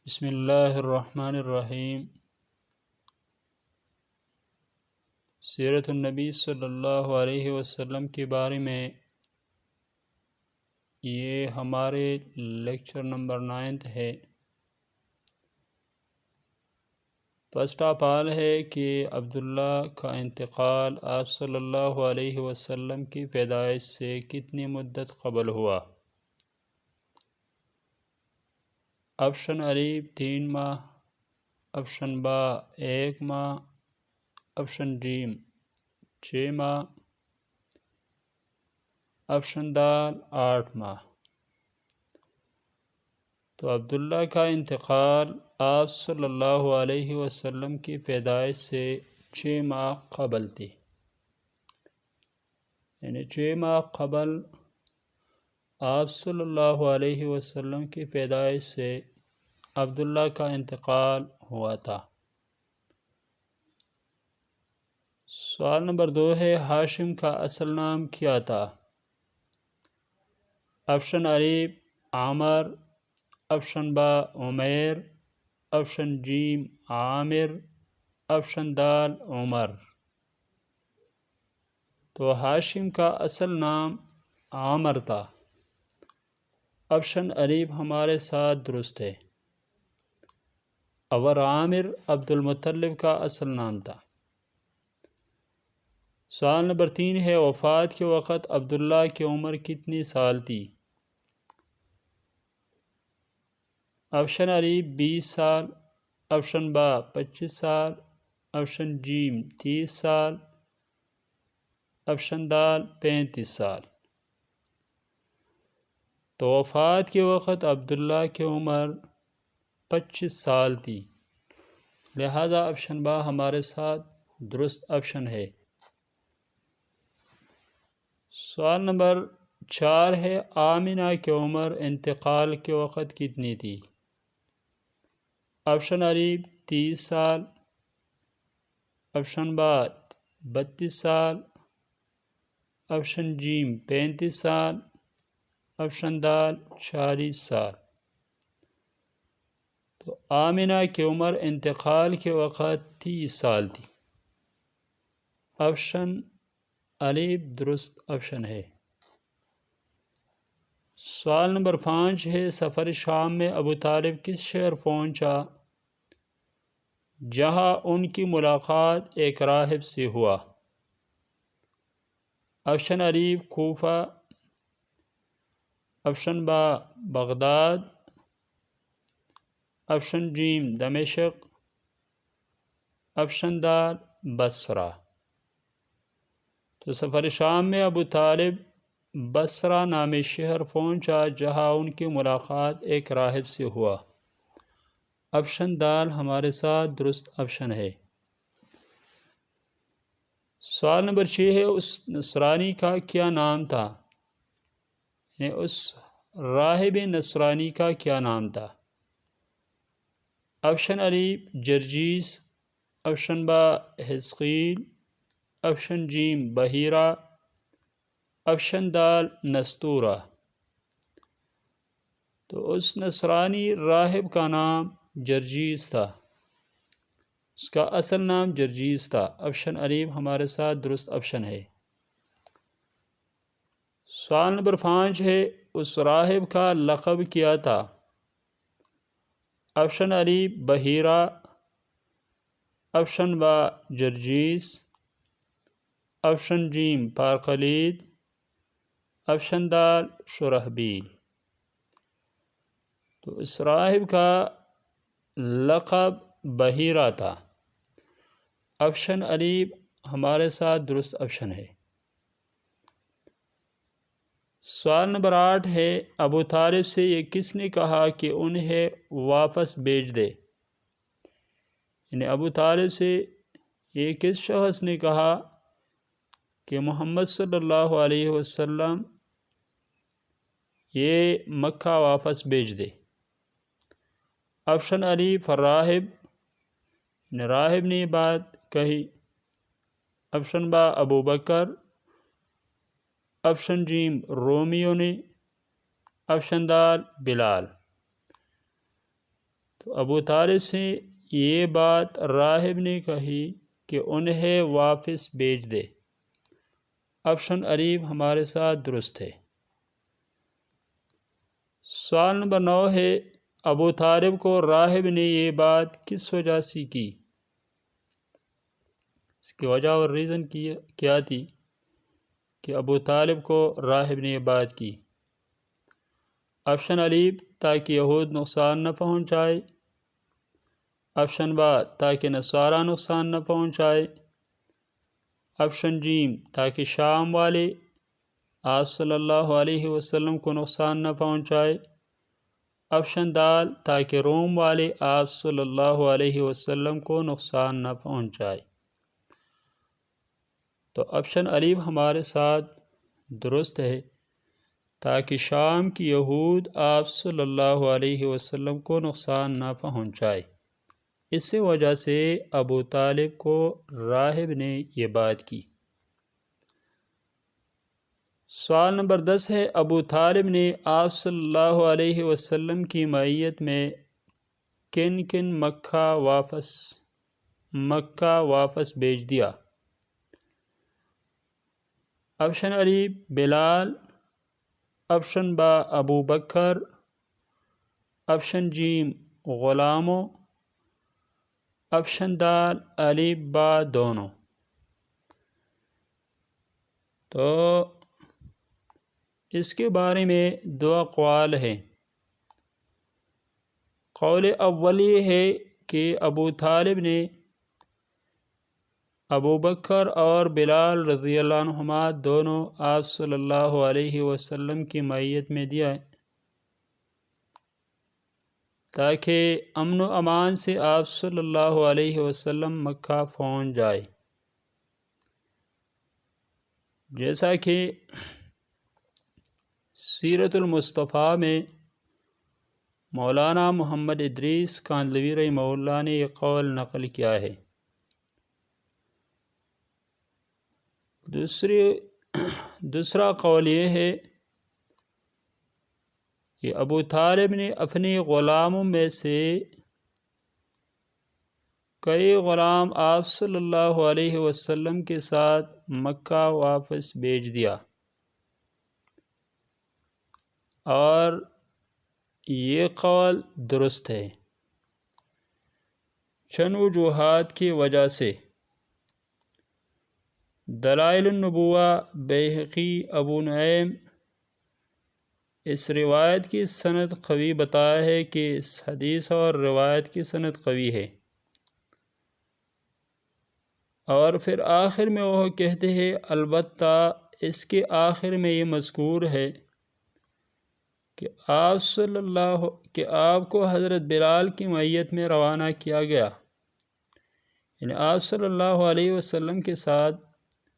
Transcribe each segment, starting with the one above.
بسم اللہ الرحمن الرحیم۔ سیرت النبی صلی اللہ علیہ وسلم کے بارے میں یہ ہمارے لیکچر نمبر 9 ہے۔ فرسٹ آف آل ہے کہ عبداللہ کا انتقال آپ صلی اللہ علیہ وسلم کی پیدائش سے کتنی مدت قبل ہوا؟ آپشن الف 3 ماہ، آپشن با 1 ماہ، آپشن جیم 6 ماہ، آپشن دال 8 ماہ۔ تو عبداللہ کا انتقال آپ صلی اللہ علیہ وسلم کی پیدائش سے 6 ماہ قبل تھی، یعنی 6 ماہ قبل آپ صلی اللہ علیہ وسلم کی پیدائش سے عبداللہ کا انتقال ہوا تھا۔ سوال نمبر 2 ہے، ہاشم کا اصل نام کیا تھا؟ آپشن الف عامر، آپشن با عمیر، آپشن جیم عامر، آپشن دال عمر۔ تو ہاشم کا اصل نام عامر تھا۔ آپشن الف ہمارے ساتھ درست ہے، اور عامر عبد المطلب کا اصل نام تھا۔ سوال نمبر 3 ہے، وفات کے وقت عبداللہ کی عمر کتنی سال تھی؟ آپشن الف 20 سال، آپشن با 25 سال، آپشن جیم 30 سال، آپشن دال 35 سال۔ تو وفات کے وقت عبداللہ کی عمر 25 سال تھی، لہذا آپشن با ہمارے ساتھ درست آپشن ہے۔ سوال نمبر 4 ہے، آمنہ کی عمر انتقال کے وقت کتنی تھی؟ آپشن الف 30 سال، آپشن با 32 سال، آپشن جیم 35 سال، آپشن دال 40 سال۔ تو آمنہ کی عمر انتقال کے وقت 30 سال تھی، آپشن الف درست آپشن ہے۔ سوال نمبر 5 ہے، سفر شام میں ابو طالب کس شہر پہنچا جہاں ان کی ملاقات ایک راہب سے ہوا؟ آپشن الف کوفہ، آپشن با بغداد، آپشن جیم دمشق، آپشن دال بصرہ۔ تو سفر شام میں ابو طالب بصرہ نامی شہر پہنچا جہاں ان کی ملاقات ایک راہب سے ہوا، آپشن دال ہمارے ساتھ درست آپشن ہے۔ سوال نمبر 6 ہے، اس نصرانی کا کیا نام تھا؟ یعنی اس راہب نصرانی کا کیا نام تھا؟ آپشن الف جرجیس، آپشن با حزقیل، آپشن جیم بحیرہ، آپشن دال نستورہ۔ تو اس نصرانی راہب کا نام جرجیس تھا، اس کا اصل نام جرجیس تھا، آپشن الف ہمارے ساتھ درست آپشن ہے۔ سوال نمبر 5 ہے، اس راہب کا لقب کیا تھا؟ آپشن الف بحیرہ، آپشن با جرجیس، آپشن جیم پارقلید، آپشن دال شرحبیل۔ تو اس راہب کا لقب بحیرہ تھا، آپشن الف ہمارے ساتھ درست آپشن ہے۔ سوال نمبر 8 ہے، ابو طالب سے یہ کس نے کہا کہ انہیں واپس بھیج دے؟ یعنی ابو طالب سے یہ کس شخص نے کہا کہ محمد صلی اللہ علیہ وسلم یہ مکہ واپس بھیج دے؟ آپشن الف راہب، یعنی راہب نے یہ بات کہی، آپشن با ابو بکر، آپشن جیم رومیوں نے، آپشن دال بلال۔ تو تو ابو طالب سے یہ بات راہب نے کہی کہ انہیں واپس بھیج دے۔ آپشن الف ہمارے ساتھ درست ہے۔ سوال نمبر 9 ہے، ابو طالب کو راہب نے یہ بات کس وجہ سے کی؟ اس کی وجہ اور ریزن کیا تھی کہ ابو طالب کو راہب نے یہ بات کی؟ آپشن الف تاکہ یہود نقصان نہ پہنچائے، آپشن با تاکہ نصارہ نقصان نہ پہنچائے، آپشن جیم تاکہ شام والے آپ صلی اللہ علیہ وسلم کو نقصان نہ پہنچائے، آپشن دال تاکہ روم والے آپ صلی اللہ علیہ وسلم کو نقصان نہ پہنچائے۔ تو آپشن الف ہمارے ساتھ درست ہے، تاکہ شام کی یہود آپ صلی اللہ علیہ وسلم کو نقصان نہ پہنچائے۔ اس وجہ سے ابو طالب کو راہب نے یہ بات کی۔ سوال نمبر 10 ہے، ابو طالب نے آپ صلی اللہ علیہ وسلم کی معیت میں کن کن مکہ واپس بھیج دیا؟ آپشن الف بلال، آپشن با ابو بکر، آپشن جیم غلاموں، آپشن دال الف با دونوں۔ تو اس کے بارے میں دو اقوال ہیں۔ قول اول یہ ہے کہ ابو طالب نے ابو بکر اور بلال رضی اللہ عنہما دونوں آپ صلی اللہ علیہ وسلم کی معیت میں دیا ہے، تاکہ امن و امان سے آپ صلی اللہ علیہ وسلم مکہ پہنچ جائے۔ جیسا کہ سیرت المصطفیٰ میں مولانا محمد ادریس کاندھلوی رحمہ اللہ نے یہ قول نقل کیا ہے۔ دوسرا قول یہ ہے کہ ابو طالب نے اپنے غلاموں میں سے کئی غلام آپ صلی اللہ علیہ وسلم کے ساتھ مکہ واپس بھیج دیا، اور یہ قول درست ہے چند وجوہات کی وجہ سے۔ دلائل النبوہ بیہقی ابو نعیم اس روایت کی سند قوی بتایا ہے کہ اس حدیث اور روایت کی سند قوی ہے، اور پھر آخر میں وہ کہتے ہیں البتہ اس کے آخر میں یہ مذکور ہے کہ آپ کو حضرت بلال کی معیت میں روانہ کیا گیا، یعنی آپ صلی اللہ علیہ وسلم کے ساتھ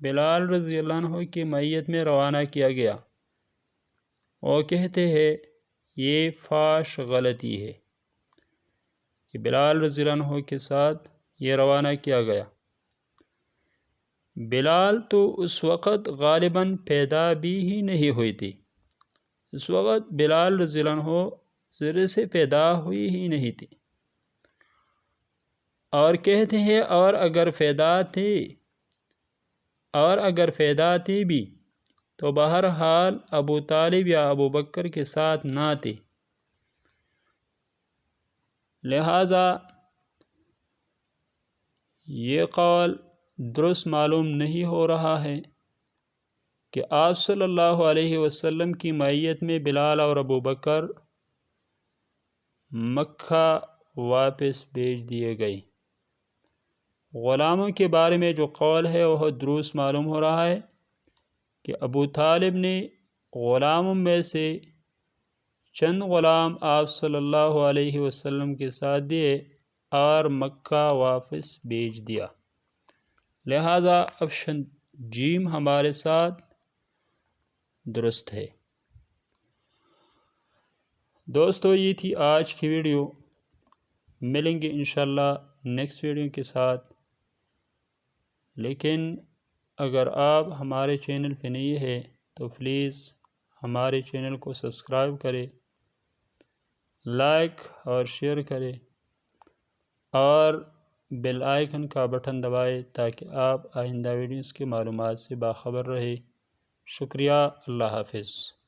بلال رضی اللہ عنہ کی معیت میں روانہ کیا گیا۔ وہ کہتے ہیں یہ فاش غلطی ہے کہ بلال رضی اللہ عنہ کے ساتھ یہ روانہ کیا گیا۔ بلال تو اس وقت غالباً پیدا بھی ہی نہیں ہوئی تھی، اس وقت بلال رضی اللہ عنہ ذرے سے پیدا ہوئی ہی نہیں تھی، اور کہتے ہیں اور اگر پیدا تھی بھی تو بہرحال ابو طالب یا ابو بکر کے ساتھ نہ تھی، لہٰذا یہ قول درست معلوم نہیں ہو رہا ہے کہ آپ صلی اللہ علیہ وسلم کی معیت میں بلال اور ابو بکر مکہ واپس بھیج دیے گئے۔ غلاموں کے بارے میں جو قول ہے وہ درست معلوم ہو رہا ہے کہ ابو طالب نے غلاموں میں سے چند غلام آپ صلی اللہ علیہ وسلم کے ساتھ دیے اور مکہ واپس بھیج دیا، لہٰذا آپشن جیم ہمارے ساتھ درست ہے۔ دوستو یہ تھی آج کی ویڈیو، ملیں گے انشاءاللہ نیکسٹ ویڈیو کے ساتھ، لیکن اگر آپ ہمارے چینل پہ نئے ہیں تو پلیز ہمارے چینل کو سبسکرائب کریں، لائک اور شیئر کریں۔ اور بیل آئیکن کا بٹن دبائیں تاکہ آپ آئندہ ویڈیوز کی معلومات سے باخبر رہیں۔ شکریہ، اللہ حافظ۔